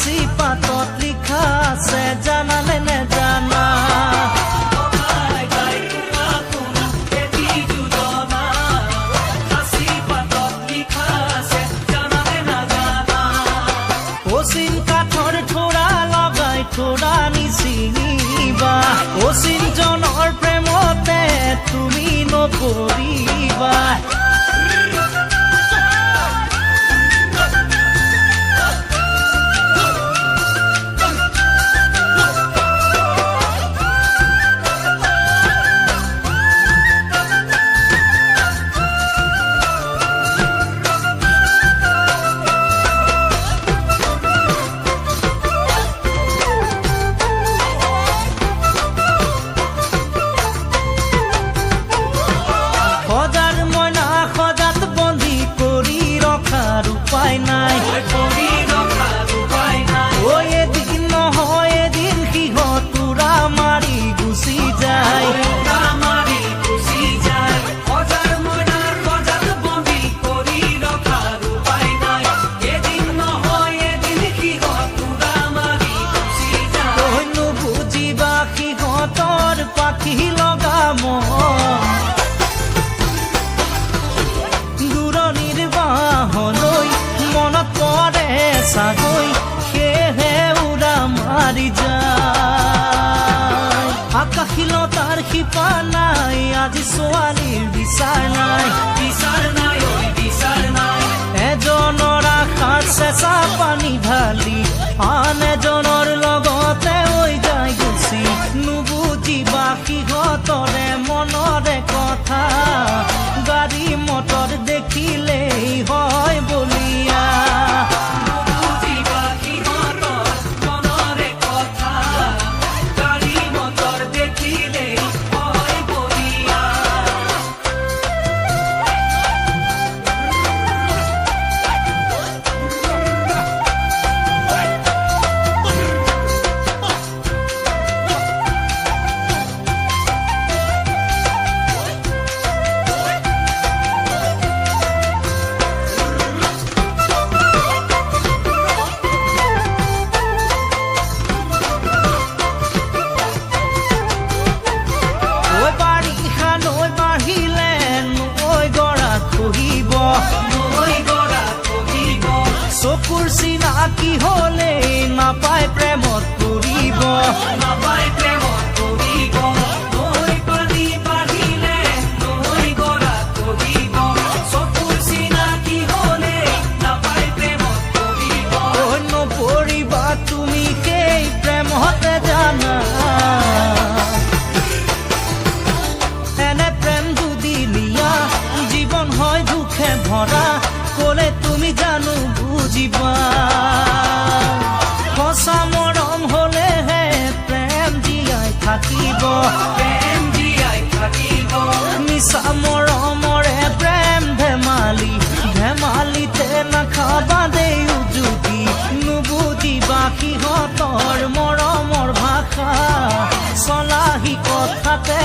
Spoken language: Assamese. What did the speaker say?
সাঁচি পাতত লিখা আছে জানালে নে জানা অচিন কাঠৰ থোৰা লগাই থোৰা নিচিঙিবা অচিন জনৰ প্ৰেমতে তুমি নপৰিবা উপায় নাই ওই এদিন নহয় এদিন সিহঁতোৰা মাৰি গুচি যায় তইনো বুজিবা সিহঁতৰ পাখি লগা মন দূৰণিৰ বাহলৈ মনত পৰে চাগৈ সেয়েহে উৰা মাৰি যায় আকাশিলতাৰ শিপা নাই আজি ছোৱালীৰ বিচাৰ নাই এজনৰ আশাৰ চেঁচা পানী ঢালি আন এজনৰ লগতে হৈ যায় গুচি নুবুজিবা সিহঁতৰে মনৰে কথা গাড়ী মটৰ দেখিলেই হয় বলিয়া চকুৰ চিনাকি হলে নাপায় প্ৰেমত পৰিব নপৰিবা তুমি সেই প্ৰেমতে জানা এনে প্ৰেম যদি লিয়া জীৱন হয় দুখে ভৰা কলে তুমি জানো বুজিবা সঁচা মৰম হলেহে প্ৰেম জীয়াই থাকিব মিছা মৰমৰে প্ৰেম ধেমালিতে নাখাবা দেই উজুতি নুবুজিবা সিহঁতৰ মৰমৰ ভাষা চলাহী কথাতে